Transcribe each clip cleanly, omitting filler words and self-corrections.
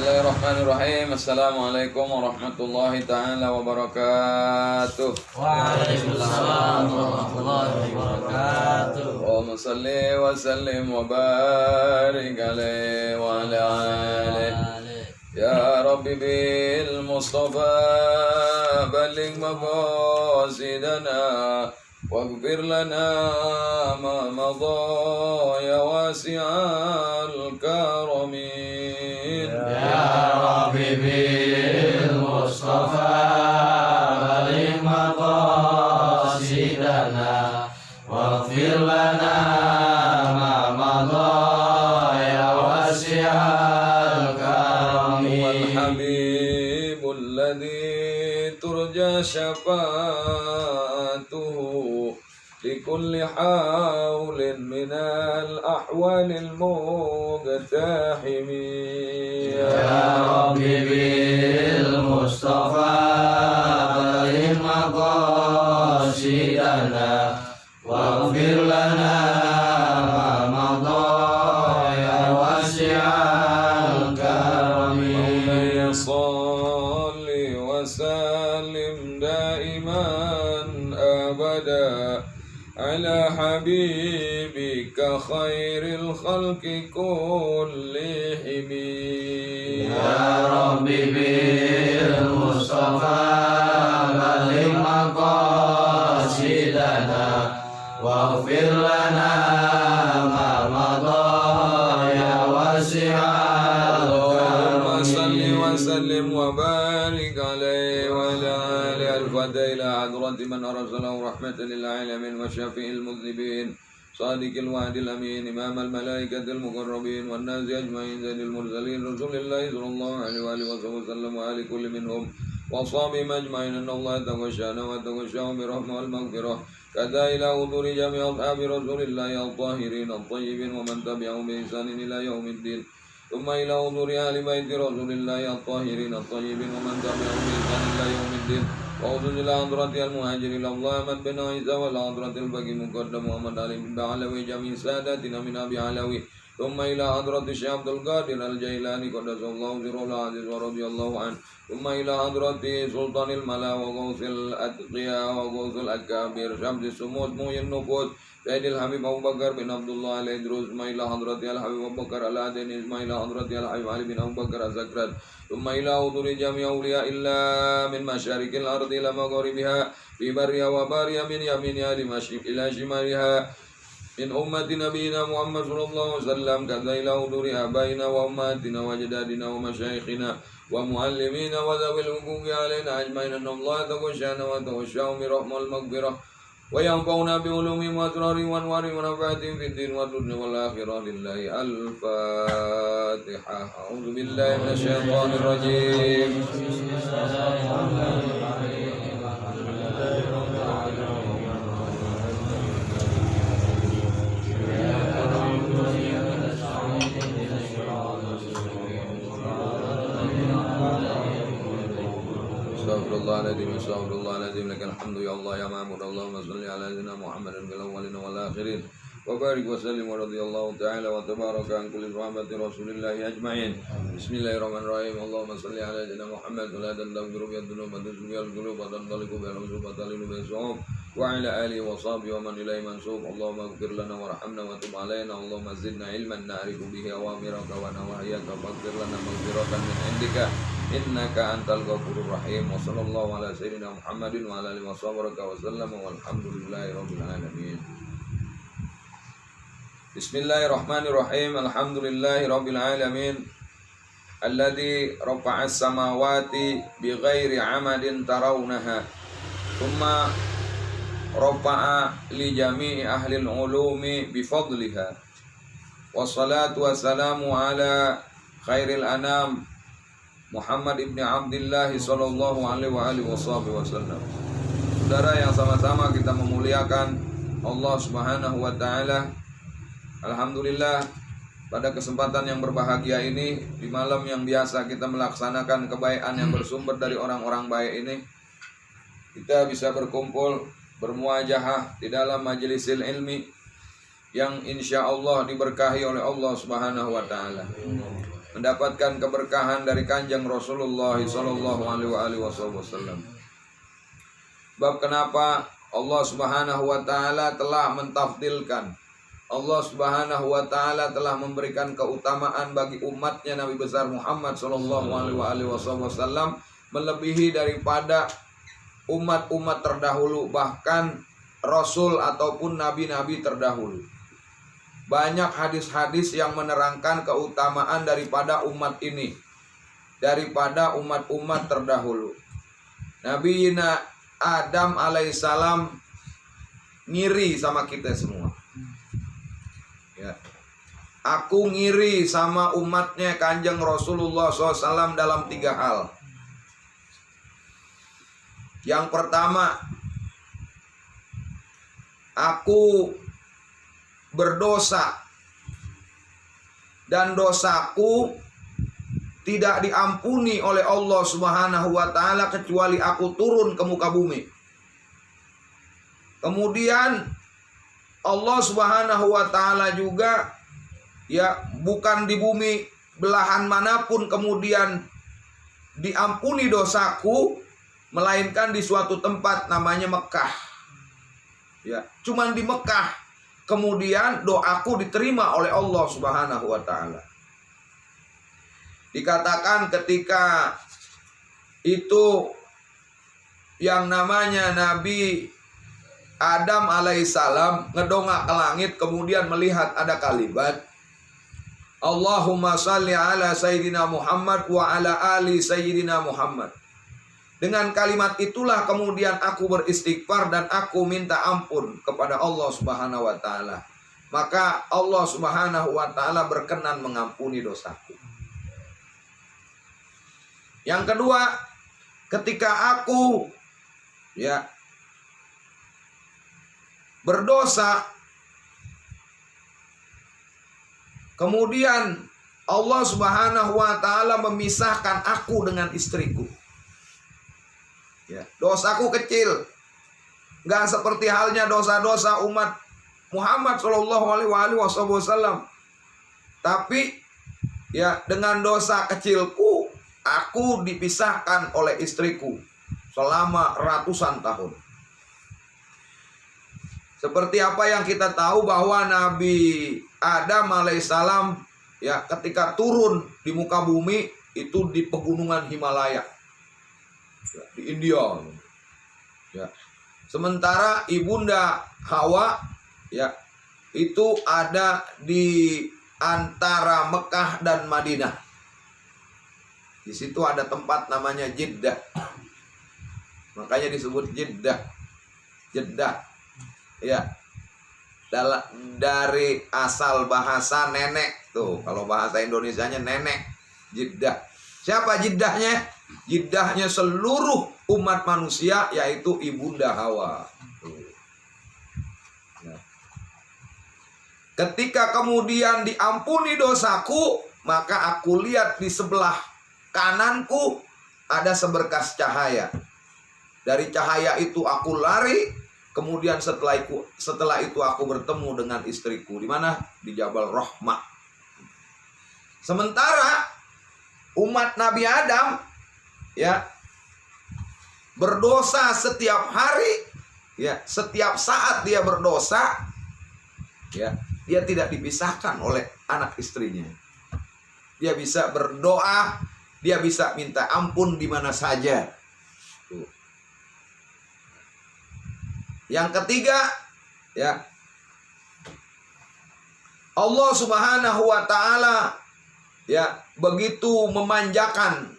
Bismillahirrahmanirrahim. Assalamualaikum warahmatullahi ta'ala wabarakatuh. Waalaikumsalam warahmatullahi wabarakatuh. Allahumma salli wa sallim wa barik alaihi wa ala alihi. Ya Rabbi bil Mustafa balligh maqasidana waghfir lana ma madha ya wasi'al karamin. Ya Rabbi bil Mustafa balligh maqasidana waghfir lana ma madha ya wasi'al karami. Wal habibul ladzi turja syafa'atuhu likulli hawlin minal ahwalil muqtahimin. Ya Rabbi bil Mustafa balligh maqasidana waghfir lana ma madha ya wasi'al karami. Maulaya salli wa sallim daiman abada ala habibika khairil khalqi kullihim. Ya Rabbi bil Mustafa balligh maqasidana waghfir lana ma madha ya wasi'al Allahumma salli karami. wa sallim wa barik alaihi wa ala alihi al-fadha ila hadrati man arsalahu rahmatan lil alamin wa syafi'il mudhnibin صادق الوعد الأمين إمام الملائكة المقربين والناس أجمعين زين المرسلين رسول الله صلى الله عليه وآله وسلم وآل كل منهم وصحبهم أجمعين أن الله يتغشانا ويتغشاهم برحمة والمغفرة كذا إلى حضور جميع أصحاب رسول الله الطاهرين الطيبين ومن تبعهم بإحسان إلى يوم الدين ثم إلى حضور أهل بيت رسول الله الطاهرين الطيبين ومن تبعهم بإحسان إلى يوم الدين وأوصل إلى حضرة المهاجرين الله أحمد بن عيسى وإلى حضرة الباقي مقدم محمد علي بن علوي جميع ساداتنا من أبي علوي ثم إلى حضرة الشيخ عبد القادر الجيلاني قدس الله سره العزيز ورضي الله عنه ثم إلى حضرة سلطان الملا وغوث الأتقياء وغوث الأكابر شمس السموت موي النفوس سيد الحبيب أبو بكر بن عبد الله الإدروس ثم إلى حضرة الحبيب أبو بكر العدني ثم إلى حضرة الحبيب علي بن أبو بكر الزكرت ثم إلى حضور جميع أولياء الله من مشارق الأرض إلى مغاربها في برها وبارها من يمينها إلى شمالها من أمة نبينا محمد صلى الله عليه وسلم كذا إلى حضور آبائنا وأمهاتنا وأجدادنا ومشايخنا ومعلمين وذوي الحقوق علينا أجمعين أن الله يتغشانا ويتغشاهم برحمة المغفرة وينفعنا بعلومهم وأسرارهم وأنوارهم ونفعاتهم في الدين والدنيا والآخرة لله الفاتحة. أعوذ بالله من الشيطان الرجيم. Astagfirullahaladzim, astagfirullahaladzim, lakal hamdu ya Allah ya ma'amud. Allahumma salli ala sayyidina Muhammadin fil awwalin wal akhirin wa barik wa sallim wa radiyallahu ta'ala wa tabaraka an kulli sahabati rasulillahi ajma'in. Bismillahirrahmanirrahim. Allahumma salli ala sayyidina Muhammad salatan taghfiru bi ad-dunub wa tuzhibu al-qulub wa tantaliqu bi al-usub wa talinu bi as-su'ub wa ala alihi wa sahbihi wa man ilayhi mansub. Allahumma ighfir lana warhamna wa tub alaina. Allahumma zidna ilman na'rifu bihi awamiraka wa nawahyaka waghfir lana maghfiratan min indika innaka antal ghafurur rahim. Wa sallallahu ala sayyidina Muhammadin wa ala alihi wa sahbihi wa sallam walhamdulillahi rabbil alamin. Bismillahirrahmanirrahim. Alhamdulillahi rabbil alamin alladzi rafa'as samawati bighairi 'amadin tarawunaha thumma rafa'a li jami'i ahlil ulumi bifadliha wassalatu wassalamu ala khairil anam Muhammad ibn Abdullah sallallahu alaihi wa alihi wasallam. Saudara yang sama-sama kita memuliakan Allah Subhanahu wa taala. Alhamdulillah pada kesempatan yang berbahagia ini, di malam yang biasa kita melaksanakan kebaikan yang bersumber dari orang-orang baik ini, kita bisa berkumpul bermuajahah di dalam majlisil ilmi yang insya Allah diberkahi oleh Allah Subhanahu wa taala. mendapatkan keberkahan dari Kanjeng Rasulullah sallallahu alaihi wasallam. Sebab kenapa Allah Subhanahu wa taala telah mentafdilkan, Allah Subhanahu wa taala telah memberikan keutamaan bagi umatnya Nabi besar Muhammad sallallahu alaihi wasallam melebihi daripada umat-umat terdahulu, bahkan rasul ataupun nabi-nabi terdahulu. Banyak hadis-hadis yang menerangkan keutamaan daripada umat ini, daripada umat-umat terdahulu. Nabi Adam alaihissalam ngiri sama kita semua. Ya. Aku ngiri sama umatnya Kanjeng Rasulullah SAW dalam 3 hal. Yang pertama, aku berdosa dan dosaku tidak diampuni oleh Allah Subhanahu wa taala kecuali aku turun ke muka bumi. Kemudian Allah Subhanahu wa taala juga ya bukan di bumi belahan manapun kemudian diampuni dosaku, melainkan di suatu tempat namanya Mekah. Ya, cuman di Mekah kemudian doaku diterima oleh Allah Subhanahu wa taala. Dikatakan ketika itu yang namanya Nabi Adam alaihissalam ngedongak ke langit, kemudian melihat ada kalimat Allahumma salli ala Sayyidina Muhammad wa ala ali Sayyidina Muhammad. Dengan kalimat itulah kemudian aku beristighfar dan aku minta ampun kepada Allah Subhanahu wa taala. Maka Allah Subhanahu wa taala berkenan mengampuni dosaku. Yang kedua, ketika aku ya berdosa, kemudian Allah Subhanahu wa taala memisahkan aku dengan istriku. Ya, dosaku kecil, nggak seperti halnya dosa-dosa umat Muhammad Shallallahu Alaihi Wasallam. Tapi ya dengan dosa kecilku, aku dipisahkan oleh istriku selama ratusan tahun. Seperti apa yang kita tahu bahwa Nabi Adam alaihissalam ya ketika turun di muka bumi itu di pegunungan Himalaya. Ya, di India ya. Sementara ibunda Hawa ya itu ada di antara Mekah dan Madinah. Di situ ada tempat namanya Jeddah, makanya disebut Jeddah ya, dari asal bahasa nenek tuh, kalau bahasa Indonesianya nenek. Jeddah, siapa Jeddahnya? Jeddahnya seluruh umat manusia, yaitu ibunda Hawa. Ketika kemudian diampuni dosaku, maka aku lihat di sebelah kananku ada seberkas cahaya. Dari cahaya itu aku lari, kemudian setelah itu aku bertemu dengan istriku. Di mana? Di Jabal Rahmah. Sementara umat Nabi Adam ya berdosa setiap hari, ya setiap saat dia berdosa, ya dia tidak dipisahkan oleh anak istrinya. Dia bisa berdoa, dia bisa minta ampun di mana saja. Yang ketiga, ya Allah Subhanahu wa taala ya begitu memanjakan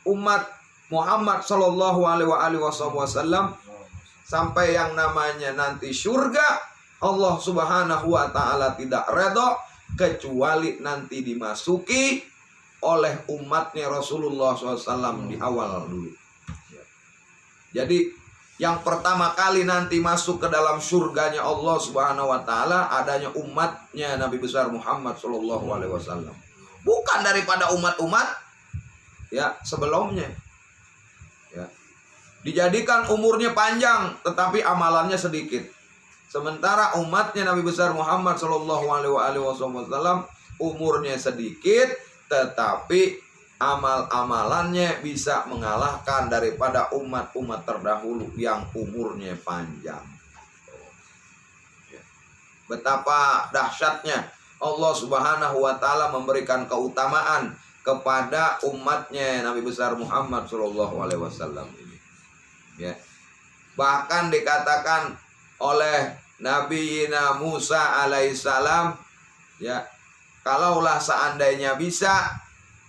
umat Muhammad Shallallahu Alaihi Wasallam sampai yang namanya nanti surga Allah Subhanahu wa taala tidak redha kecuali nanti dimasuki oleh umatnya Rasulullah SAW di awal dulu. Jadi yang pertama kali nanti masuk ke dalam surganya Allah Subhanahu wa taala adanya umatnya Nabi besar Muhammad Shallallahu Alaihi Wasallam, bukan daripada umat-umat ya sebelumnya. Ya. Dijadikan umurnya panjang tetapi amalannya sedikit. Sementara umatnya Nabi besar Muhammad Shallallahu Alaihi Wasallam umurnya sedikit tetapi amal-amalannya bisa mengalahkan daripada umat-umat terdahulu yang umurnya panjang. Betapa dahsyatnya Allah Subhanahu wa Ta'ala memberikan keutamaan kepada umatnya Nabi besar Muhammad Shallallahu Alaihi Wasallam ini. Ya. Bahkan dikatakan oleh Nabi Musa alaihissalam, ya, kalaulah seandainya bisa,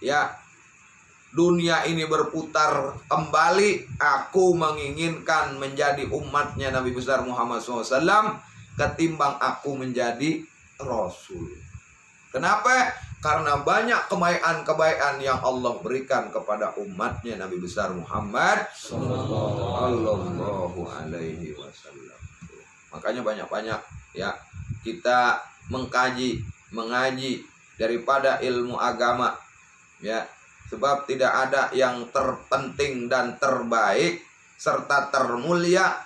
ya, dunia ini berputar kembali, aku menginginkan menjadi umatnya Nabi besar Muhammad SAW ketimbang aku menjadi Rasul. Kenapa? Karena banyak kebaikan-kebaikan yang Allah berikan kepada umatnya Nabi besar Muhammad Sallallahu Alaihi Wasallam. Makanya banyak-banyak, ya, kita mengaji daripada ilmu agama, ya. Sebab tidak ada yang terpenting dan terbaik serta termulia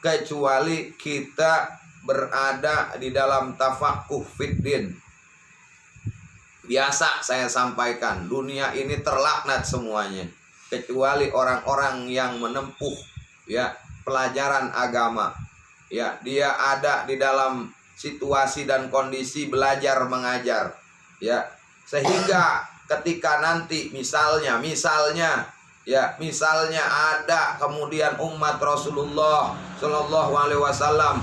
kecuali kita berada di dalam tafakuh fiddin. Biasa saya sampaikan, dunia ini terlaknat semuanya kecuali orang-orang yang menempuh, ya, pelajaran agama. Ya, dia ada di dalam situasi dan kondisi belajar mengajar, ya, sehingga ketika nanti misalnya ada kemudian umat Rasulullah Shallallahu Alaihi Wasallam,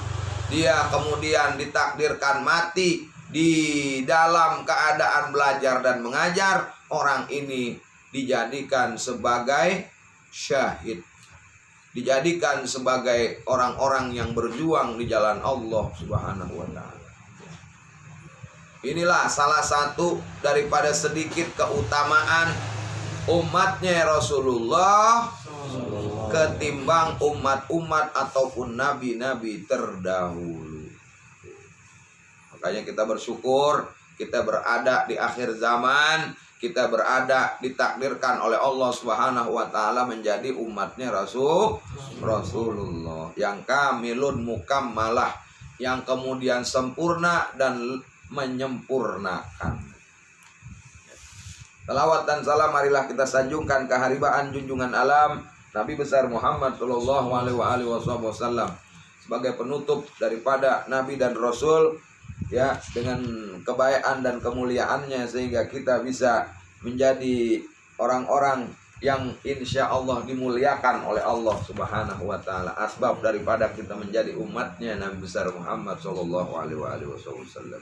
dia kemudian ditakdirkan mati di dalam keadaan belajar dan mengajar, orang ini dijadikan sebagai syahid, dijadikan sebagai orang-orang yang berjuang di jalan Allah Subhanahu wa Ta'ala. Inilah salah satu daripada sedikit keutamaan umatnya Rasulullah ketimbang umat-umat ataupun nabi-nabi terdahulu. Makanya kita bersyukur kita berada di akhir zaman, kita berada ditakdirkan oleh Allah Subhanahu wa Ta'ala menjadi umatnya Rasulullah yang kamilun mukammalah, yang kemudian sempurna dan menyempurnakan. Salawat dan salam marilah kita sanjungkan keharibaan junjungan alam Nabi besar Muhammad Shallallahu Alaihi Wasallam sebagai penutup daripada Nabi dan Rasul, ya, dengan kebaikan dan kemuliaannya sehingga kita bisa menjadi orang-orang yang insya Allah dimuliakan oleh Allah Subhanahu wa Ta'ala, asbab daripada kita menjadi umatnya Nabi besar Muhammad Shallallahu Alaihi Wasallam.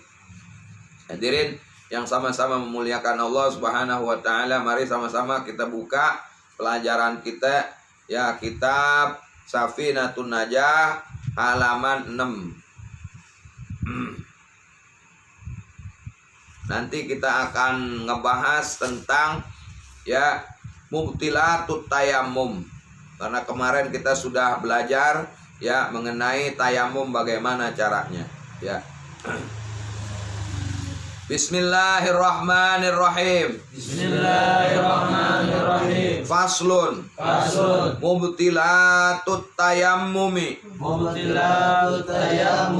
Hadirin yang sama-sama memuliakan Allah Subhanahu wa Ta'ala, mari sama-sama kita buka pelajaran kita, ya, kitab Safinatun Najah halaman 6. Nanti kita akan ngebahas tentang, ya, mubtilatut tayammum. Karena kemarin kita sudah belajar, ya, mengenai tayammum bagaimana caranya, ya. Bismillahirrahmanirrahim. Bismillahirrahmanirrahim. Faslun. Mubtilatut tayammumi.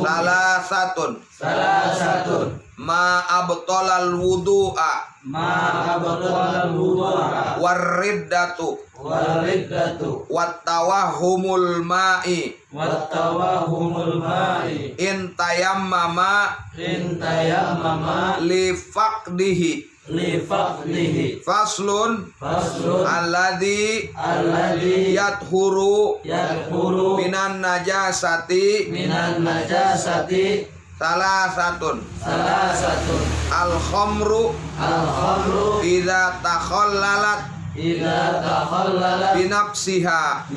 Salah satun. Ma abtalal wudu'a. Warriddatu. Wattawahumul ma'i. In tayammama. Lifaqdihi. Faslun. Alladhi yathuru minan najasati. Salah satun. Al-khamru idza takhallalat binafsiha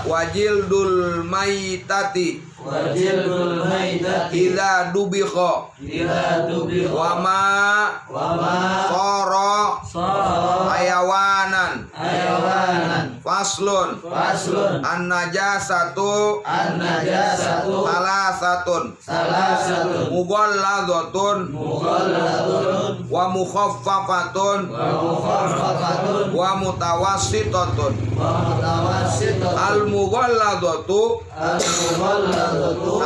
wajildul maitati idza dubikha wama sara ayawanan. Faslun. An-najasatu salasatun mughalladhatun wa mukhaffafatun wa mutawassitatun. Al-mughalladhatu al-mughalladatu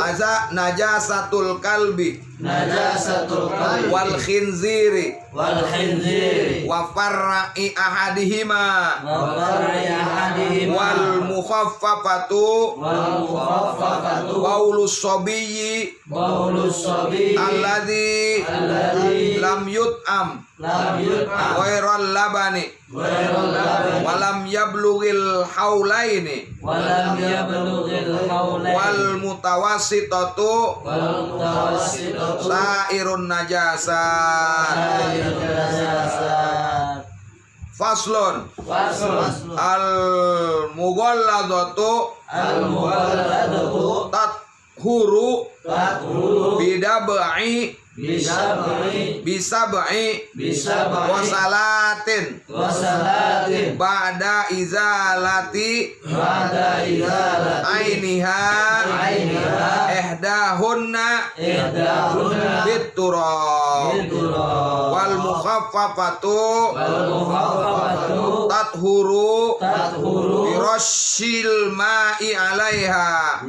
najasatul kalbi najasatul qalbi wal khinziri wal khinziri wa far'i ahadihima wa far'i ahadihima wal mukhaffafatu wal mukhaffafatu baulus sabiyyi baulus sabi alladhi lam yut'am lam yut'am ghairal labani ghairal labani wa lam yablughil haulaini wa lam yablughil haulaini wal mutawassitatu wal mutawassitatu sairun najasat. Faslun al mughalladatu tathuru bidab'i bisab'i wasalatin ba'da izalati ainiha ihdahunna biturab wal mukhaffafatu tathuru birashil ma'i 'alaiha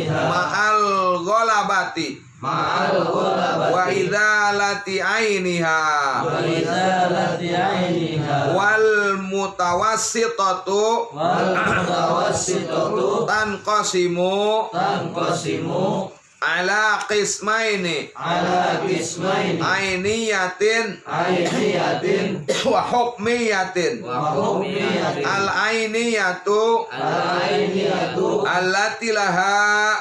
ma'al ghalabati wa idzalati ainiha wal mutawassitatu tanqasimu ala qismaini ainiyatin wa hukmiyatin al ainiyatu allati laha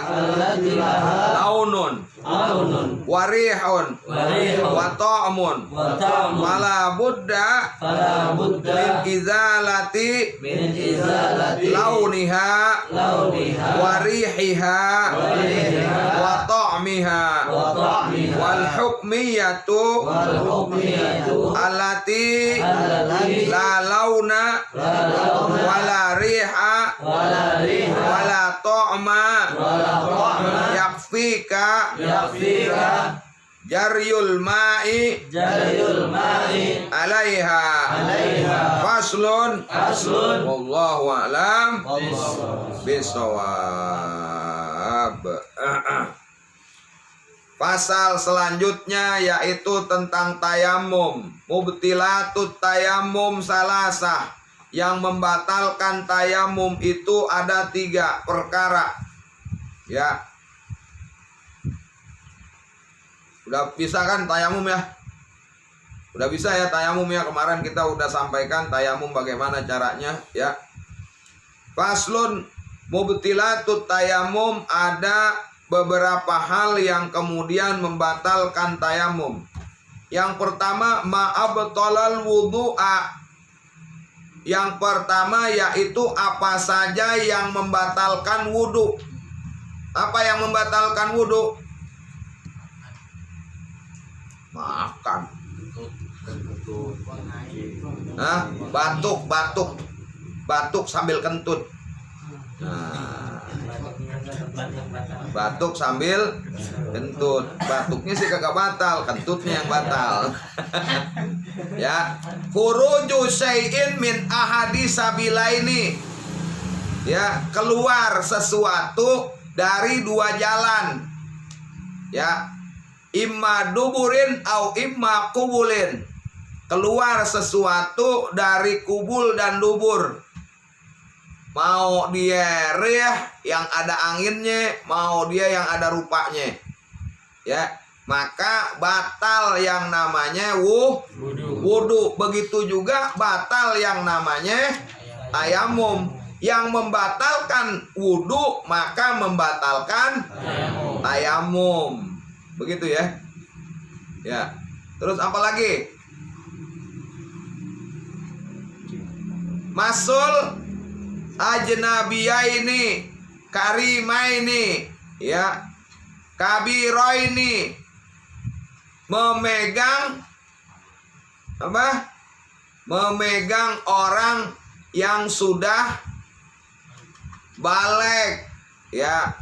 launun warihun wa ta'mun fala budda min izalati launiha warihiha wa ta'miha wal hukmiyatu allati la launa wala riha wala ta'ma yakfika jaryul ma'i alaiha faslun wallahu a'lam bisawab. Pasal selanjutnya yaitu tentang tayamum. Mubtilatut tayamum salasah. Yang membatalkan tayamum itu ada 3 perkara. Ya. Udah bisa kan tayamum ya? Udah bisa ya tayamum ya. Kemarin kita udah sampaikan tayamum bagaimana caranya ya. Faslun mubtilatut tayamum, ada beberapa hal yang kemudian membatalkan tayamum. Yang pertama ma'abtalal wudu'a. Yang pertama yaitu apa saja yang membatalkan wudu. Apa yang membatalkan wudu? Makan. Nah, batuk sambil kentut. Nah, batuk sambil kentut. Batuknya sih kagak batal, kentutnya yang batal. Ya, khuruju syai'in min ahadi sabilaini. Ya, keluar sesuatu dari 2 jalan. Ya, imma duburin au imma kubulin. Keluar sesuatu dari kubul dan dubur. Mau dia rih yang ada anginnya, mau dia yang ada rupanya. Ya, maka batal yang namanya wudu. Begitu juga batal yang namanya tayamum. Yang membatalkan wudu maka membatalkan tayamum. Begitu ya. Ya. Terus apa lagi? Masul ajnabiyaini karimaini, ya, kabiroini, memegang apa? Memegang orang yang sudah balik, ya.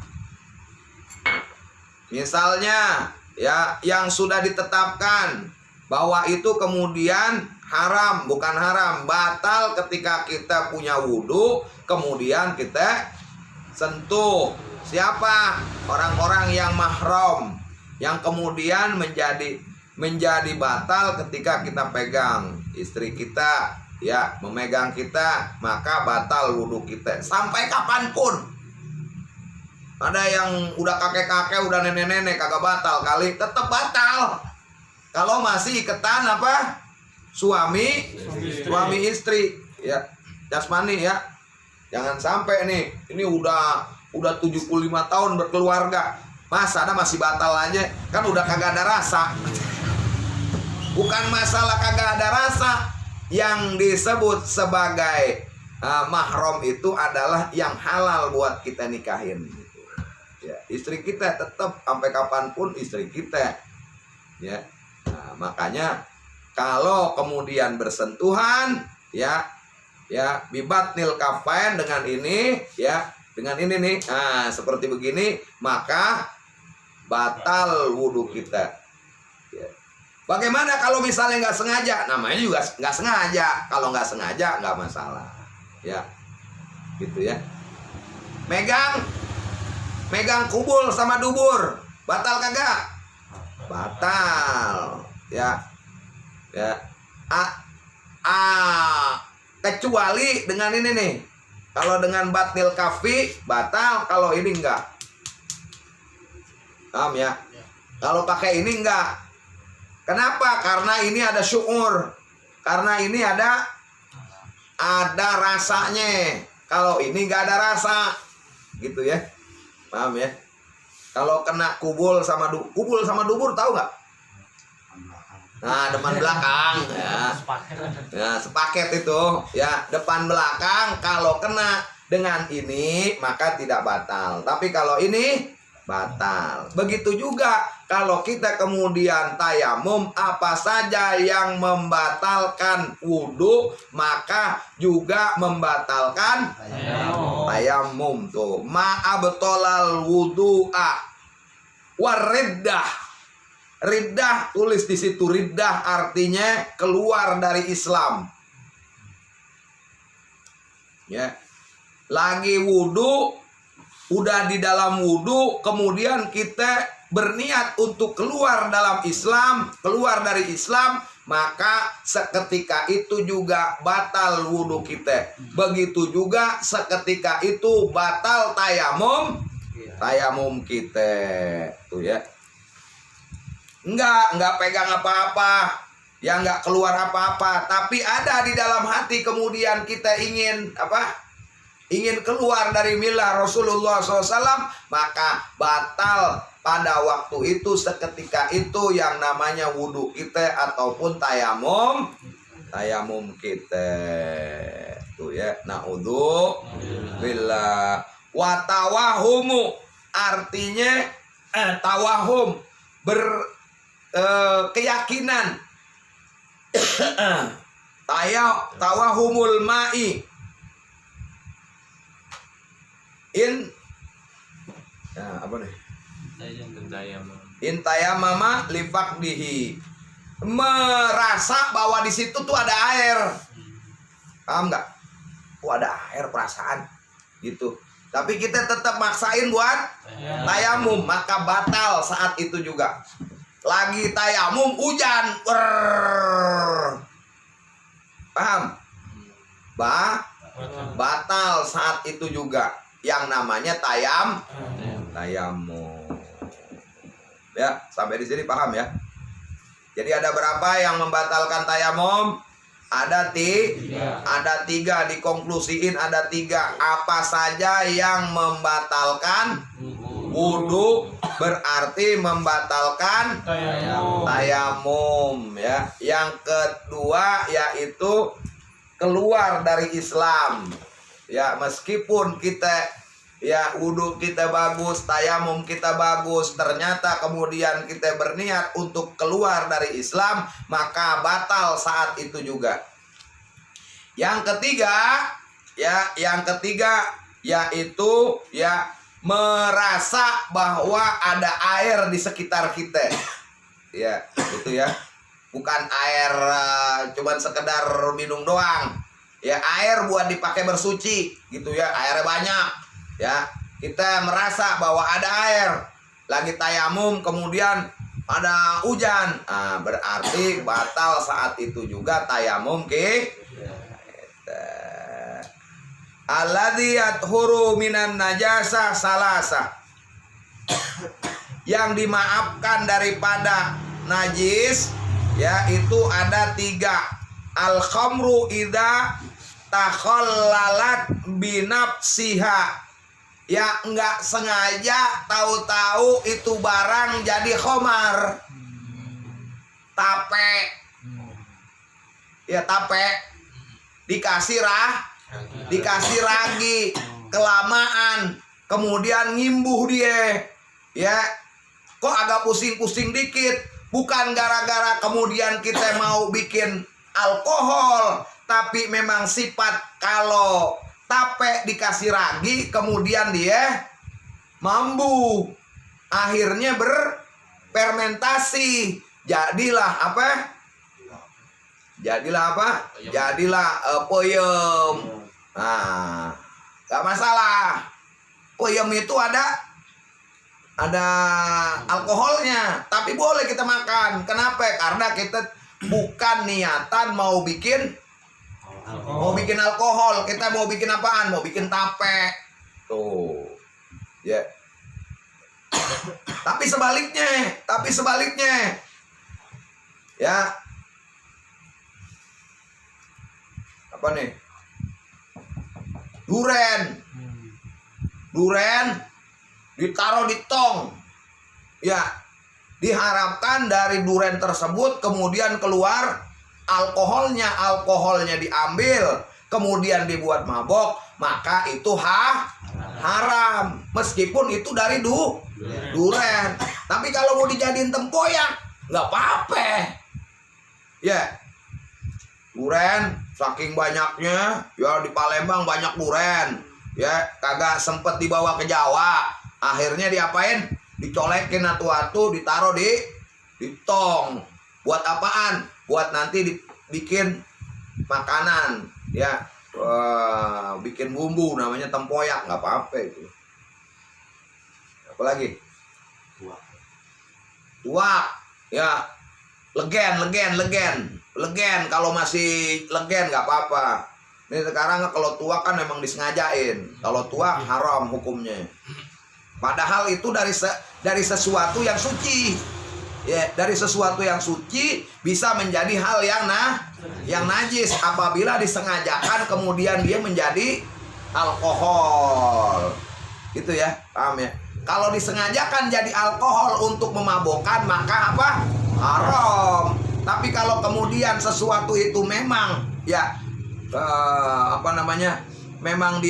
Misalnya, ya, yang sudah ditetapkan bahwa itu kemudian haram, bukan haram, batal ketika kita punya wudu, kemudian kita sentuh. Siapa? Orang-orang yang mahram, yang kemudian menjadi batal ketika kita pegang istri kita, ya, memegang kita, maka batal wudhu kita sampai kapanpun. Ada yang udah kakek-kakek, udah nenek-nenek kagak batal kali, tetap batal. Kalau masih iketan apa? Suami istri, ya, jasmani ya. Jangan sampai nih, ini udah 75 tahun berkeluarga, masa ada masih batal aja, kan udah kagak ada rasa. Bukan masalah kagak ada rasa, yang disebut sebagai mahram itu adalah yang halal buat kita nikahin. Ya, istri kita tetap sampai kapanpun istri kita. Ya, nah, makanya kalau kemudian bersentuhan, ya bibatnil kafain dengan ini, ya, dengan ini nih, nah seperti begini, maka batal wudhu kita. Ya. Bagaimana kalau misalnya nggak sengaja? Namanya juga nggak sengaja. Kalau nggak sengaja nggak masalah, ya, gitu ya. Megang kubul sama dubur, batal kagak? Batal, ya. Kecuali dengan ini nih. Kalau dengan batnil kafi batal, kalau ini enggak. Paham ya? Kalau pakai ini enggak. Kenapa? Karena ini ada syukur. Karena ini ada rasanya. Kalau ini enggak ada rasa. Gitu ya. Paham ya? Kalau kena kubul sama dubur tahu nggak? Nah, depan belakang, ya. Ya, sepaket itu, ya, depan belakang. Kalau kena dengan ini maka tidak batal. Tapi kalau ini batal. Begitu juga kalau kita kemudian tayamum, apa saja yang membatalkan wudhu maka juga membatalkan tayamum tuh. Ma'abtolal wudhu'a wariddah. Riddah, tulis di situ, riddah artinya keluar dari Islam. Ya. Lagi wudhu, udah di dalam wudhu, kemudian kita berniat untuk keluar dalam Islam, keluar dari Islam, maka seketika itu juga batal wudhu kita. Begitu juga seketika itu batal tayamum kita. Tuh ya. Enggak pegang apa-apa, ya enggak keluar apa-apa, tapi ada di dalam hati kemudian kita ingin apa? Ingin keluar dari milah Rasulullah SAW, maka batal pada waktu itu, seketika itu yang namanya wudhu kita ataupun tayamum kita. Tuh ya, na'udzu billah. Wa tawahumu artinya tawahum, keyakinan. Tawahumul ma'i apa nih? In tayamama lifaqdihi, merasa bahwa di situ tuh ada air. Paham nggak? Ada air, perasaan gitu. Tapi kita tetap maksain buat tayamum, maka batal saat itu juga. Lagi tayamum hujan, paham? Batal saat itu juga, yang namanya tayamum. Ya, sampai di sini paham ya? Jadi ada berapa yang membatalkan tayamum? Ada tiga, dikonklusiin ada tiga. Apa saja yang membatalkan wudhu berarti membatalkan tayamum, ya. Yang kedua yaitu keluar dari Islam, ya, meskipun kita, ya, wudhu kita bagus, tayamum kita bagus, ternyata kemudian kita berniat untuk keluar dari Islam, maka batal saat itu juga. Yang ketiga yaitu, ya, merasa bahwa ada air di sekitar kita. Ya, itu ya. Bukan air cuman sekedar minum doang. Ya, air buat dipakai bersuci gitu ya, airnya banyak. Ya, kita merasa bahwa ada air, lagi tayamum, kemudian ada hujan, berarti batal saat itu juga tayamum alladzi yathuru minan najasa salasa, yang dimaafkan daripada najis ya itu ada 3. Al khamru idza takhallalat binafsiha, ya nggak sengaja tahu-tahu itu barang jadi khamar. Tape, ya tape dikasih ragi, kelamaan, kemudian ngimbuh dia, ya kok agak pusing-pusing dikit, bukan gara-gara kemudian kita mau bikin alkohol, tapi memang sifat kalau tape dikasih ragi kemudian dia mambu, akhirnya berfermentasi, jadilah apa? Jadilah peyem. Nah, gak masalah. Peyem itu ada alkoholnya, tapi boleh kita makan. Kenapa? Karena kita bukan niatan mau bikin alkohol, kita mau bikin apaan? Mau bikin tape. Tuh. Ya. Tapi sebaliknya. Ya. Apa nih? Duren ditaruh di tong. Ya. Diharapkan dari duren tersebut kemudian keluar alkoholnya diambil, kemudian dibuat mabok, maka itu haram meskipun itu dari duren. Tapi kalau mau dijadiin tempoyak nggak apa-apa. Ya, duren saking banyaknya, ya di Palembang banyak duren, ya kagak sempet dibawa ke Jawa, akhirnya diapain? Dicolekin atu-atu, ditaruh di tong. Buat apaan? Buat nanti dibikin makanan, ya bikin bumbu namanya tempoyak, nggak apa-apa itu. Apalagi tuak, ya legen kalau masih legen nggak apa-apa. Ini sekarang kalau tuak kan memang disengajain, kalau tuak haram hukumnya, padahal itu dari sesuatu yang suci. Ya, dari sesuatu yang suci bisa menjadi hal yang najis apabila disengajakan kemudian dia menjadi alkohol. Gitu ya, paham ya? Kalau disengajakan jadi alkohol untuk memabukkan maka apa? Haram. Tapi kalau kemudian sesuatu itu memang ya memang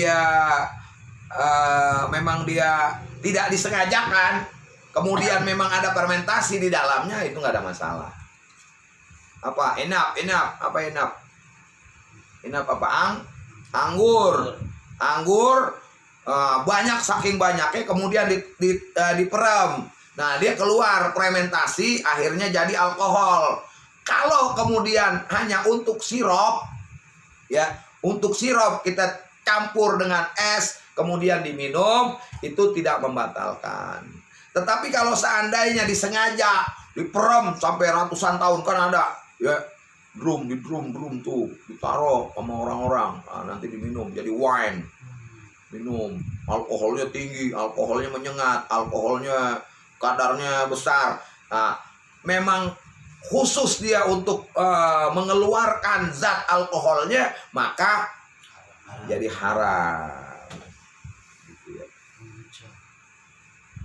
dia tidak disengajakan, kemudian memang ada fermentasi di dalamnya, itu nggak ada masalah. Apa? Inap. Apa inap? Inap apa? Anggur. Banyak, saking banyaknya kemudian diperem. Nah, dia keluar fermentasi, akhirnya jadi alkohol. Kalau kemudian hanya untuk sirup, ya, untuk sirup kita campur dengan es, kemudian diminum, itu tidak membatalkan. Tetapi kalau seandainya disengaja diperem sampai ratusan tahun, kan ada ya drum tuh ditaruh sama orang-orang, nanti diminum jadi wine, minum, alkoholnya tinggi, alkoholnya menyengat, alkoholnya kadarnya besar. Nah, memang khusus dia untuk mengeluarkan zat alkoholnya, maka jadi haram.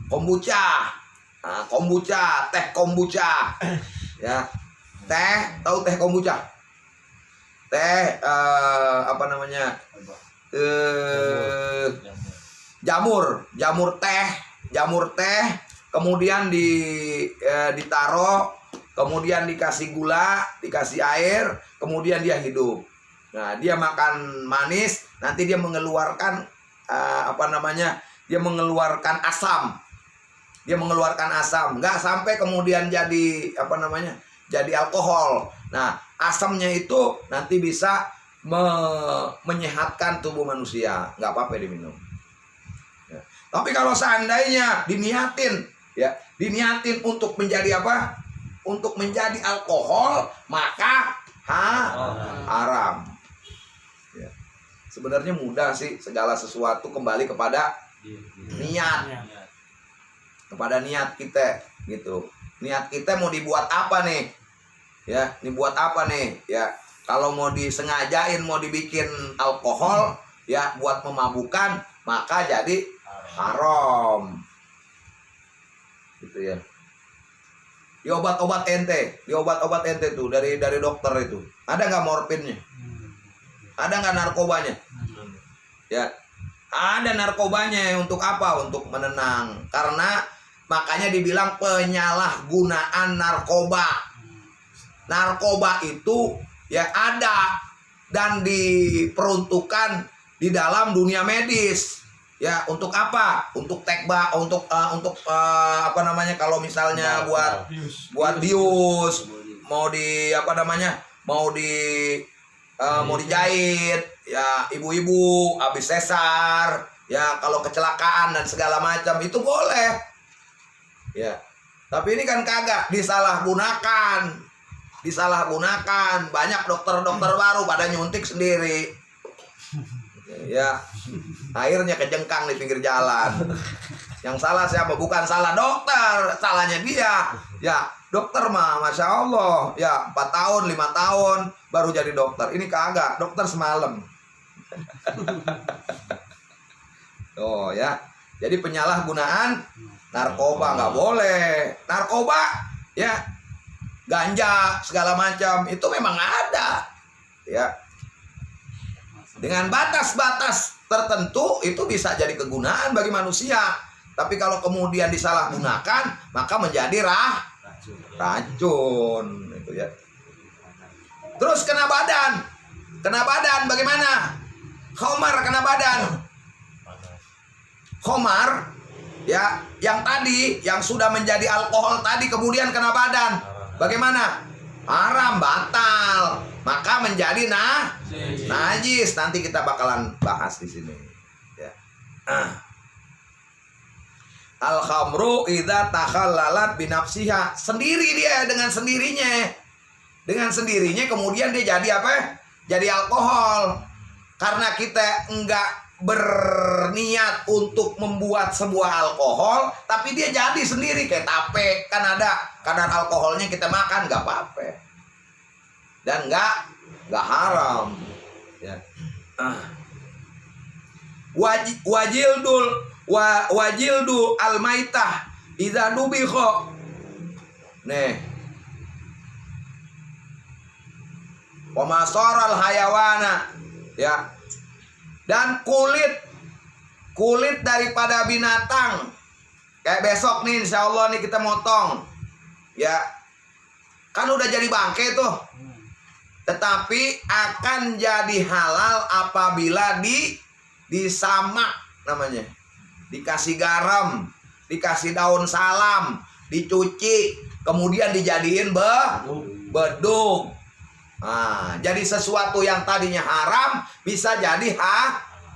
Kombucha, teh kombucha, ya, tahu teh kombucha, teh apa namanya, jamur teh, kemudian ditaruh, kemudian dikasih gula, dikasih air, kemudian dia hidup. Nah, dia makan manis, nanti dia mengeluarkan dia mengeluarkan asam. Dia mengeluarkan asam, nggak sampai kemudian jadi jadi alkohol. Nah, asamnya itu nanti bisa menyehatkan tubuh manusia, nggak apa-apa diminum. Ya. Tapi kalau seandainya diniatin, ya, diniatin untuk menjadi apa? Untuk menjadi alkohol, maka haram. Ya. Sebenarnya mudah sih, segala sesuatu kembali kepada niat. Kepada niat kita gitu. Niat kita mau dibuat apa nih? Ya, dibuat apa nih? Ya, kalau mau disengajain mau dibikin alkohol, ya buat memabukkan, maka jadi haram. Gitu ya. Di obat-obat ente tuh dari dokter itu, ada nggak morfinnya? Ada nggak narkobanya? Ya, ada narkobanya. Untuk apa? Untuk menenang. Karena makanya dibilang penyalahgunaan narkoba. Narkoba itu ya ada dan diperuntukkan di dalam dunia medis. Ya, untuk apa? Untuk apa namanya, kalau misalnya buat bius, mau di apa namanya? Mau dijahit, ya ibu-ibu habis sesar, ya kalau kecelakaan dan segala macam itu boleh. Ya. Tapi ini kan kagak, disalahgunakan. Banyak dokter-dokter baru pada nyuntik sendiri. Ya, akhirnya kejengkang di pinggir jalan. Yang salah siapa? Bukan salah dokter, salahnya dia. Ya, dokter mah Masya Allah, ya 4 tahun, 5 tahun baru jadi dokter. Ini kagak, dokter semalam. Oh ya, jadi penyalahgunaan narkoba nggak boleh. Narkoba, ya, ganja segala macam itu memang ada, ya. Dengan batas-batas tertentu itu bisa jadi kegunaan bagi manusia. Tapi kalau kemudian disalahgunakan, maka menjadi racun. Itu ya. Terus kena badan. Kena badan bagaimana? Khamar kena badan. Khamar, ya, yang tadi, yang sudah menjadi alkohol tadi kemudian kena badan. Bagaimana? Haram, batal. Maka menjadi najis. Nanti kita bakalan bahas di sini. Ya. Al-khamru idza takhallalat binafsiha. Sendiri dia, dengan sendirinya. Dengan sendirinya kemudian dia jadi apa? Jadi alkohol. Karena kita enggak berniat untuk membuat sebuah alkohol, tapi dia jadi sendiri. Kayak tape, kan ada kadar alkoholnya, kita makan enggak apa-apa. Dan enggak haram. Ya. Wajildu al-maitah idza dubikha. Nih. Wa masaral hayawana, ya. Dan kulit daripada binatang. Kayak besok nih insyaallah nih kita motong. Ya. Kan udah jadi bangke tuh. Tetapi akan jadi halal apabila disamak namanya. Dikasih garam, dikasih daun salam, dicuci, kemudian dijadiin bedug. Nah, jadi sesuatu yang tadinya haram bisa jadi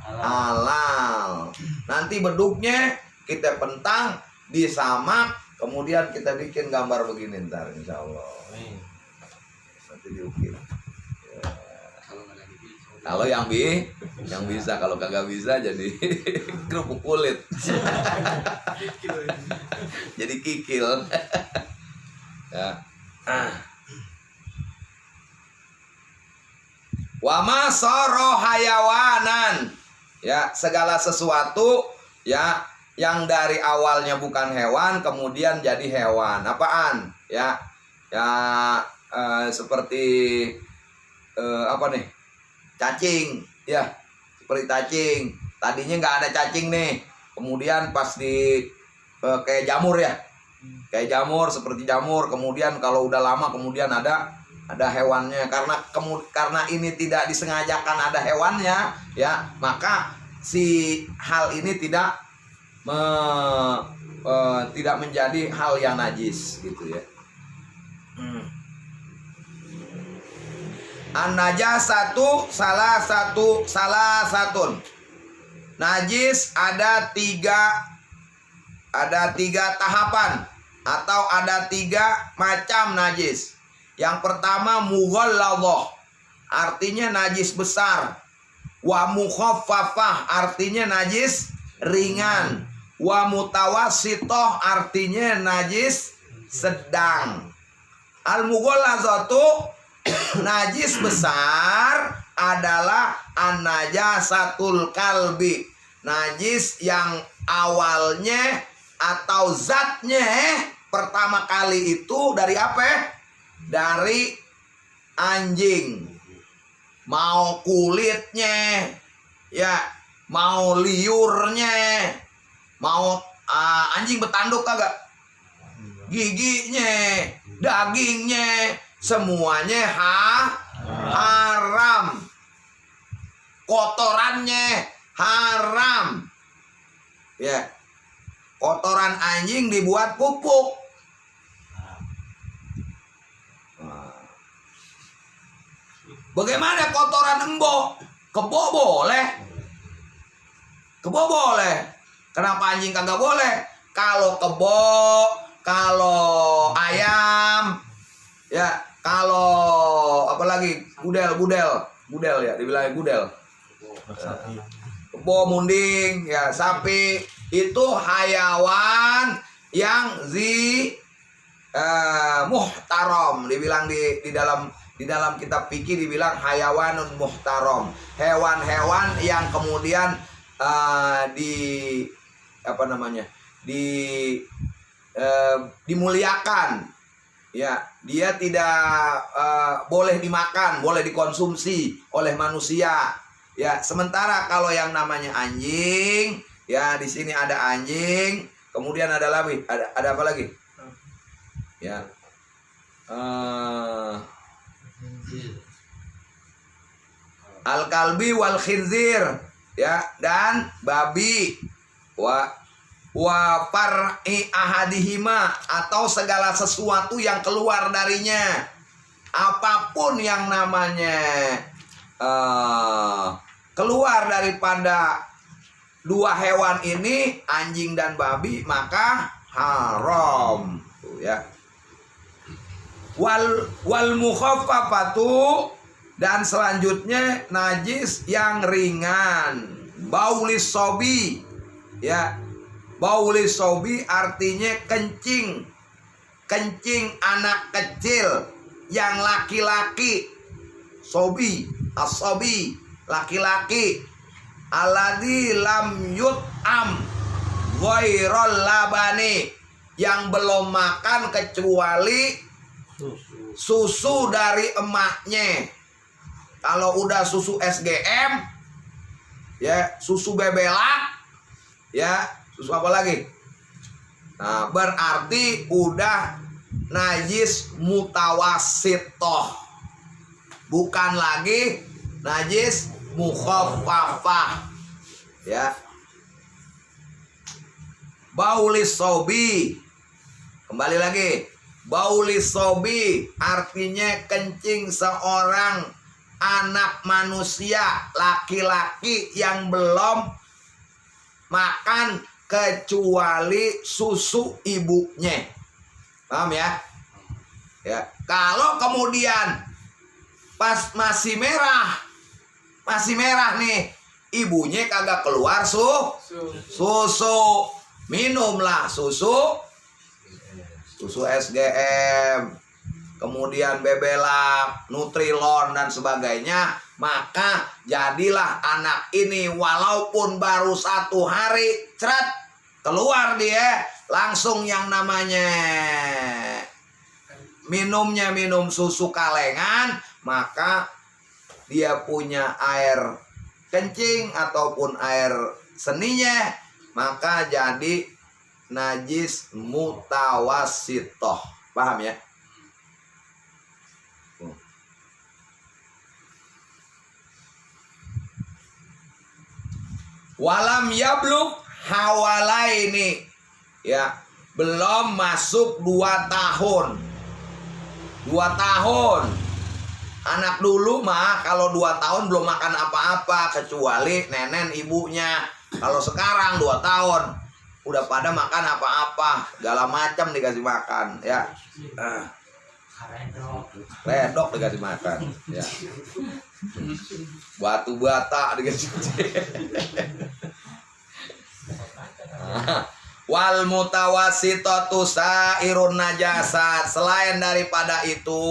halal. Nanti bedugnya kita pentang, disamak, kemudian kita bikin gambar begini ntar insyaallah. Nanti diukir. Kalau yang bisa, kalau kagak bisa jadi kerupuk kulit. Jadi kikil. Ya. Wa masara hayawanan. Ya, segala sesuatu ya yang dari awalnya bukan hewan kemudian jadi hewan. Apaan? Ya. Ya seperti apa nih? Cacing, ya, seperti cacing. Tadinya nggak ada cacing nih, kemudian pas kayak jamur ya, kayak jamur, seperti jamur. Kemudian kalau udah lama kemudian ada hewannya. Karena ini tidak disengajakan ada hewannya, ya, maka si hal ini tidak menjadi hal yang najis, gitu ya. An-najasatu salah satun. Najis ada 3 ada 3 tahapan atau ada 3 macam najis. Yang pertama mughalladhah, artinya najis besar. Wa mukhaffafah, artinya najis ringan. Wa mutawassithah, artinya najis sedang. Al-mughalladzatu najis besar adalah an-najasatul kalbi, najis yang awalnya atau zatnya pertama kali itu dari apa? Dari anjing. Mau kulitnya, ya, mau liurnya, mau anjing bertanduk kagak? Giginya, dagingnya, semuanya haram. Kotorannya haram. Ya. Kotoran anjing dibuat pupuk. Bagaimana kotoran embok? Kebo boleh. Kebo boleh. Kenapa anjing kagak boleh? Kalau kebo, kalau ayam, ya, kalau apa lagi? Gudel ya, dibilang gudel. Kebo, munding, ya, sapi itu hayawan yang muhtaram, dibilang di dalam kitab fikih dibilang hayawanun muhtaram, hewan-hewan yang kemudian dimuliakan, ya, dia tidak boleh dimakan, boleh dikonsumsi oleh manusia, ya. Sementara kalau yang namanya anjing, ya, di sini ada anjing, kemudian ada apa lagi, ya, al-kalbi wal khinzir, ya, dan babi, wa far'i ahadihima, atau segala sesuatu yang keluar darinya, apapun yang namanya keluar daripada 2 hewan ini, anjing dan babi, maka haram, tuh, ya. Wal mukhaffafatu, dan selanjutnya najis yang ringan. Baulis sobi, ya. Baulis sobi artinya kencing anak kecil yang laki-laki. Sobi, as-sobi, laki-laki. Alladzi lam yut'am ghairul labani, yang belum makan kecuali susu dari emaknya. Kalau udah susu SGM, ya, susu bebelak, ya, susu apa lagi? Nah, berarti udah najis mutawassithah, bukan lagi najis mukhaffafah, ya. Baulis sobi, kembali lagi, baulis sobi artinya kencing seorang anak manusia laki-laki yang belum makan kecuali susu ibunya. Paham ya? Ya. Kalau kemudian pas masih merah nih, ibunya kagak keluar susu, minumlah susu SGM, kemudian bebelak, Nutrilon dan sebagainya, maka jadilah anak ini walaupun baru 1 hari, ceret, keluar dia langsung yang namanya minum susu kalengan, maka dia punya air kencing ataupun air seninya, maka jadi najis mutawassithah. Paham ya? Walam yablug hawalaini, ya, belum masuk 2 tahun. 2 tahun. Anak dulu mah kalau 2 tahun belum makan apa-apa kecuali nenen ibunya. Kalau sekarang 2 tahun, udah pada makan apa-apa, segala macam dikasih makan, ya. Redok dikasih makan, ya. Batu bata dikasih. Wal mutawassitatu sairun najasat. Selain daripada itu,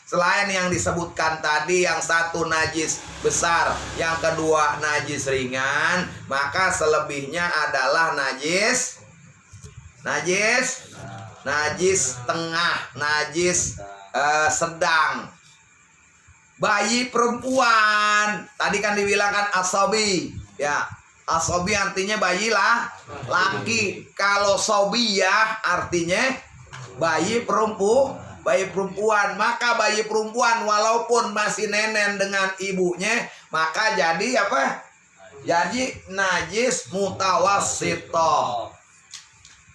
selain yang disebutkan tadi, yang satu najis besar, yang kedua najis ringan, maka selebihnya adalah najis tengah, najis sedang. Bayi perempuan, tadi kan dibilangkan asobi, ya. Asobi artinya bayi lah laki. Kalau sobiyah artinya bayi perempuan. Maka bayi perempuan walaupun masih nenen dengan ibunya, maka jadi apa? Jadi najis mutawassithah.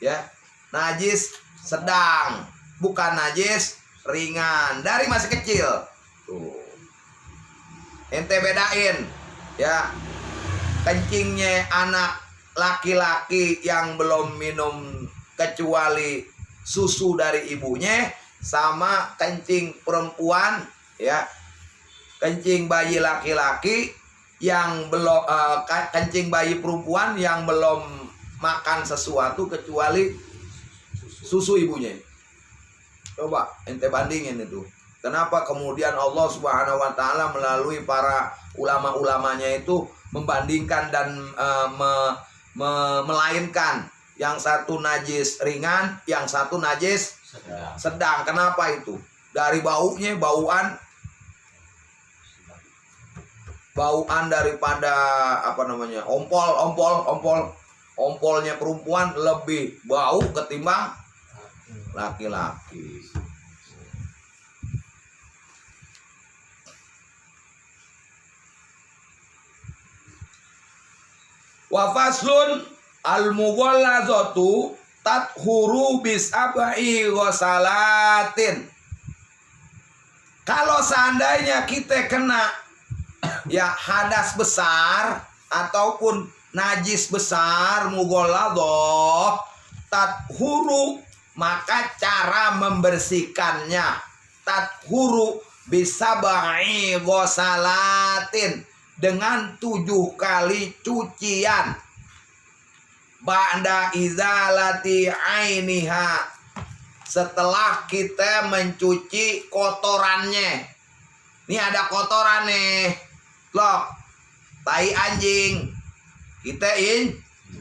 Ya, najis sedang, bukan najis ringan. Dari masih kecil. Tuh. Ente bedain, ya. Kencingnya anak laki-laki yang belum minum kecuali susu dari ibunya, sama kencing perempuan, ya. Kencing bayi laki-laki yang belum kencing bayi perempuan yang belum makan sesuatu kecuali susu ibunya. Coba ente bandingin itu. Kenapa kemudian Allah Subhanahu wa taala melalui para ulama-ulamanya itu membandingkan dan melainkan, yang satu najis ringan, yang satu najis sedang. Kenapa itu? Dari baunya, bauan daripada ompolnya perempuan lebih bau ketimbang laki-laki. Wa faslun al-mughallazatu tathuru bis'abai ghusalatin. Kalau seandainya kita kena ya hadas besar ataupun najis besar, mughalladzah, tathuru, maka cara membersihkannya tathuru bis'abai ghusalatin, dengan 7 kali cucian. Ba'da izalati ainiha, setelah kita mencuci kotorannya. Ini ada kotoran nih, loh, tai anjing, kita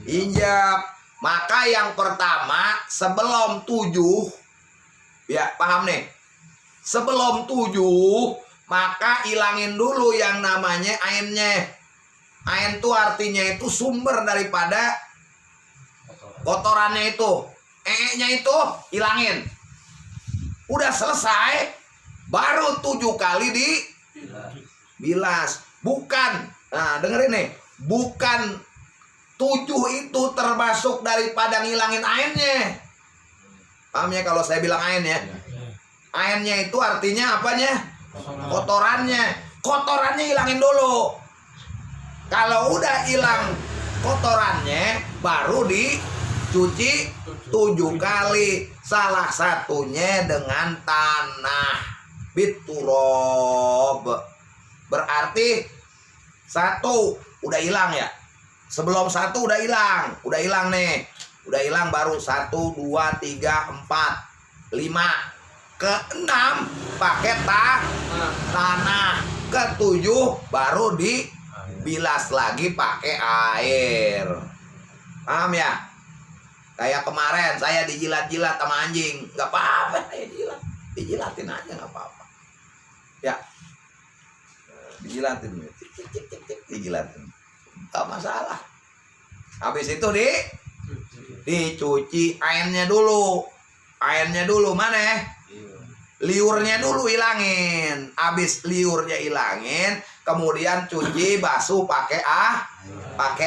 injak. Maka yang pertama, sebelum 7, ya paham nih, sebelum 7, maka ilangin dulu yang namanya ainnya. Ain itu artinya itu sumber daripada kotorannya itu. Nya itu ilangin. Udah selesai, baru 7 kali dibilas. Bukan, nah dengerin nih, bukan 7 itu termasuk daripada ngilangin ainnya. Paham ya kalau saya bilang ain ya? Ainnya itu artinya apanya? Kotorannya hilangin dulu. Kalau udah hilang kotorannya, baru dicuci 7 kali. Salah satunya dengan tanah, biturob. Berarti 1 udah hilang ya. Sebelum 1 udah hilang nih. Udah hilang, baru 1, 2, 3, 4, 5. Ke-6 pakai tanah. Ke-7 baru dibilas lagi pakai air. Paham ya? Kayak kemarin saya dijilat-jilat sama anjing, nggak apa-apa, saya dijilatin aja nggak apa-apa. Ya, dijilatin, dijilatin, nggak masalah. Habis itu dicuci airnya dulu. Mana? Liurnya dulu ilangin. Habis liurnya ilangin, kemudian cuci, basuh pakai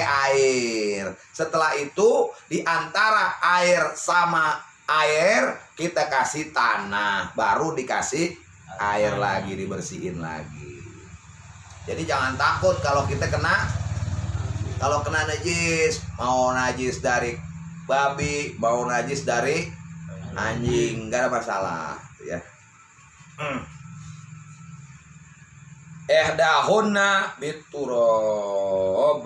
air. Setelah itu di antara air sama air kita kasih tanah, baru dikasih air lagi, dibersihin lagi. Jadi jangan takut kalau kita kena najis, mau najis dari babi, bau najis dari anjing, nggak ada masalah ya. Ihdahunna biturab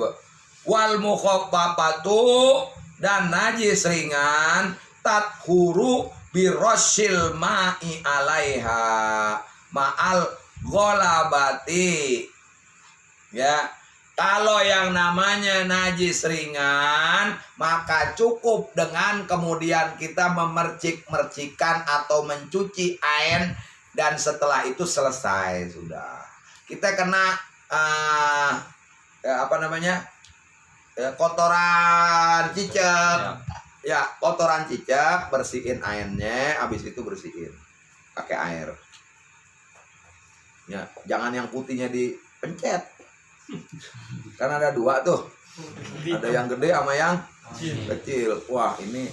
wal mukhaffafatu, dan najis ringan tathuru birrosil ma'i alaiha ma'al ghalabati. Ya, kalau yang namanya najis ringan maka cukup dengan kemudian kita memercik-mercikan atau mencuci air, dan setelah itu selesai sudah. Kita kena kotoran cicak. Ya, kotoran cicak, bersihin airnya, habis itu bersihin pakai air. Ya, jangan yang putihnya dipencet. Karena ada dua tuh. Ada yang gede sama yang kecil. Wah, ini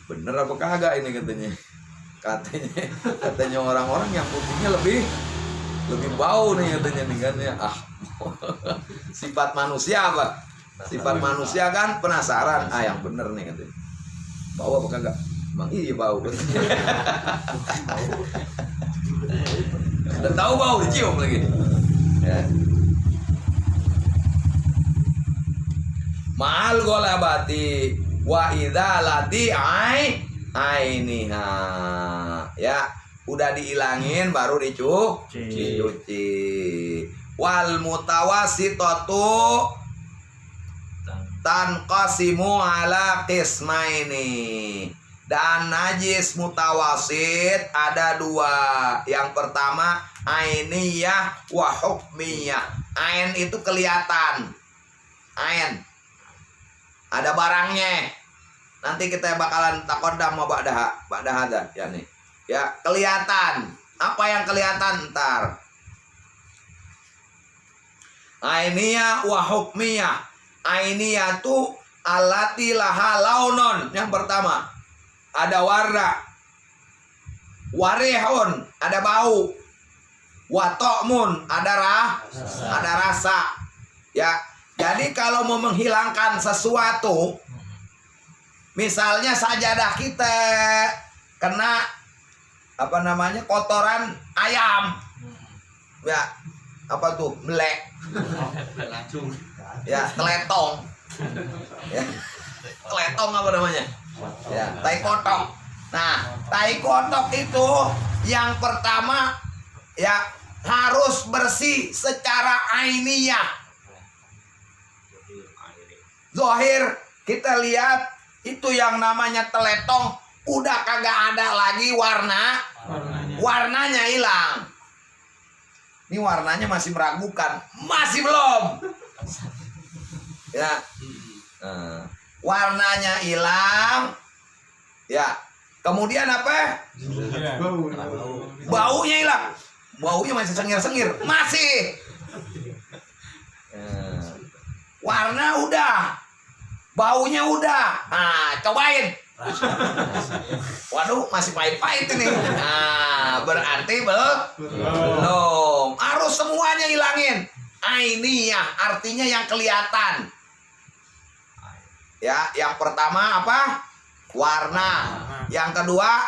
bener apa kagak ini katanya. Katanya orang-orang yang putihnya lebih bau nih katanya nih kan ya. Sifat manusia apa? Sifat manusia kan penasaran. Yang bener nih katanya. Bau apa kagak? Emang iya bau. Udah tahu bau dicium lagi. Ya. Ma'al ghalabati wa idzalati ainiha. Ya, udah dihilangin baru dicuci. Wal mutawassitatu tanqasimu ala qismaini. Dan najis mutawasit ada dua. Yang pertama ainiyah wa hukmiyah. Ain itu kelihatan. Ain ada barangnya. Nanti kita bakalan takodam sama ba'dah ada ya nih. Ya, kelihatan. Apa yang kelihatan ntar? Ainiyah wa hukmiyah. Ainiyah tu alati laha launon. Yang pertama, ada warna. Warihun, ada bau. Wa ta'mun, ada rasa. Ya, jadi kalau mau menghilangkan sesuatu, misalnya sajadah kita kena kotoran ayam. Ya, apa tuh? Melek. Ya, teletong. Ya. Teletong apa namanya? Ya, tai kotok. Nah, tai kotok itu yang pertama ya harus bersih secara ainiyah. Zohir kita lihat itu yang namanya teletong udah kagak ada lagi warnanya hilang. Ini warnanya masih meragukan, masih belum. Ya, warnanya hilang. Ya, kemudian apa? Baunya hilang. Baunya masih sengir-sengir, masih. Warna udah, baunya udah. Nah, cobain. Waduh, masih pahit-pahit ini. Nah, berarti belum. Harus semuanya hilangin. Ainiyah artinya yang kelihatan. Ya, yang pertama apa? Warna. Yang kedua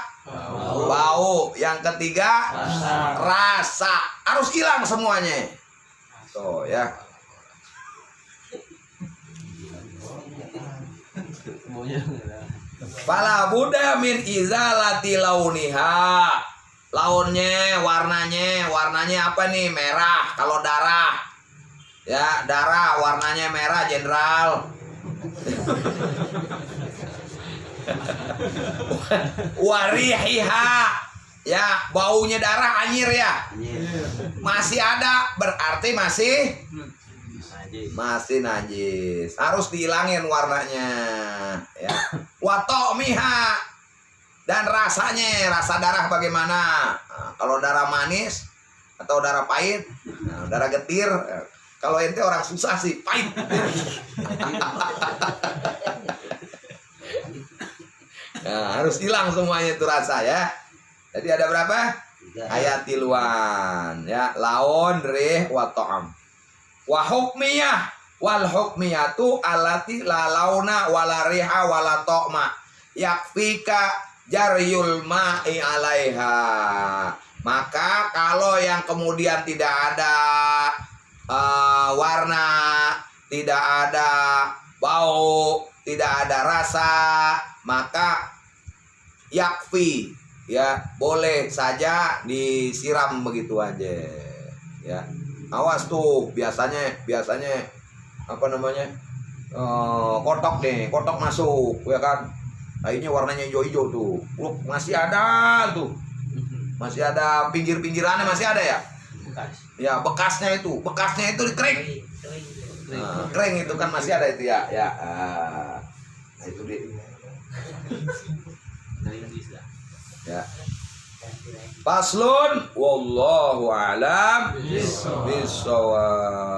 bau. Yang ketiga rasa. Harus hilang semuanya. Tuh ya. Fala budda min izalati launiha. Launnya, warnanya apa nih? Merah. Kalau darah, ya darah warnanya merah, jenderal. Warihiha, ya baunya darah anyir ya. Masih ada, berarti masih najis. Harus dihilangin warnanya. Ya. Watomiha, dan rasanya, rasa darah bagaimana? Nah, kalau darah manis atau darah pahit, nah, darah getir. Kalau ente orang susah sih, pahit. Nah, harus hilang semuanya itu rasa ya. Jadi ada berapa? Ayatilwan ya, laon rih wa ta'am. Wa hukmiyah, Wal hukmiyatu allati la launa wala riha wala ta'ma yakfika jaryul ma'i 'alaiha. Maka kalau yang kemudian tidak ada warna, tidak ada bau, tidak ada rasa, maka yakfi, ya boleh saja disiram begitu aja, ya. Awas tuh, biasanya apa namanya, kotok masuk, ya kan, akhirnya warnanya hijau-hijau tuh. Masih ada tuh, masih ada pinggir-pinggirannya, masih ada ya. Ya, bekasnya itu kering. Nah, kering itu kan masih ada itu ya. Nah, itu dia. Ya. Faslun wallahu a'lam bissawab.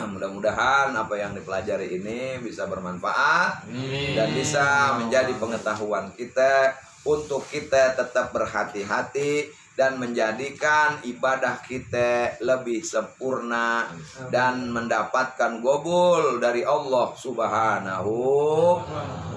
Mudah-mudahan apa yang dipelajari ini bisa bermanfaat dan bisa menjadi pengetahuan kita untuk kita tetap berhati-hati dan menjadikan ibadah kita lebih sempurna dan mendapatkan gobul dari Allah Subhanahu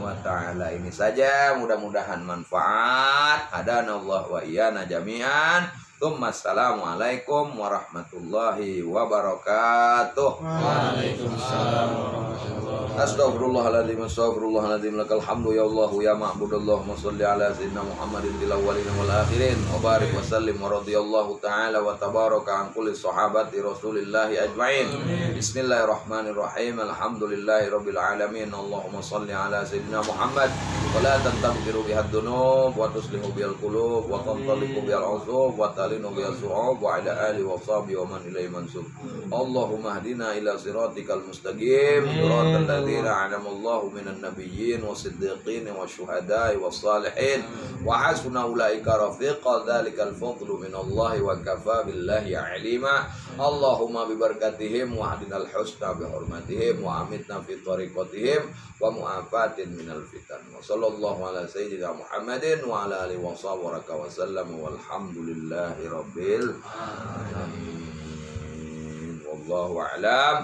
wa ta'ala. Ini saja, mudah-mudahan manfaat. Hadanallah wa iyana jami'an. Assalamualaikum warahmatullahi wabarakatuh. Waalaikumsalam warahmatullahi Astaghfirullahaladzim lakal hamdu ya Allah ya ma'budallah wa salli ala sayyidina Muhammadin fil awwalin wal akhirin wa barik wa sallim wa radiyallahu ta'ala wa tabaraka an kulli sahabati rasulillahi ajma'in. Bismillahirrahmanirrahim. Alhamdulillahi rabbil alamin. Allahumma salli ala sayyidina Muhammad wa la tantabiru bihad dunub wa tuslihu bihal qulub wa tantaliqu bihal usub wa talinu bihal su'ub wa ala alihi wa sahbihi wa man ilaihi mansub. Allahumma hdina ila siratikal mustaqim siratal ladzina an'amallahu minan nabiyyin wasiddiqin wasyuhada'i wassalihin wa hasuna ulaika rafiqa. Dzalikal fadlu minallahi wa kafa billahi alima. Allahumma bi barakatihim wa hadinal husna bi hurmatihim wa amitna fi tariqatihim wa mu'afatin minal fitan. Wa sallallahu ala sayyidina Muhammadin wa ala alihi wa sahbihi wa sallam walhamdulillahi rabbil alamin. Wallahu a'lam.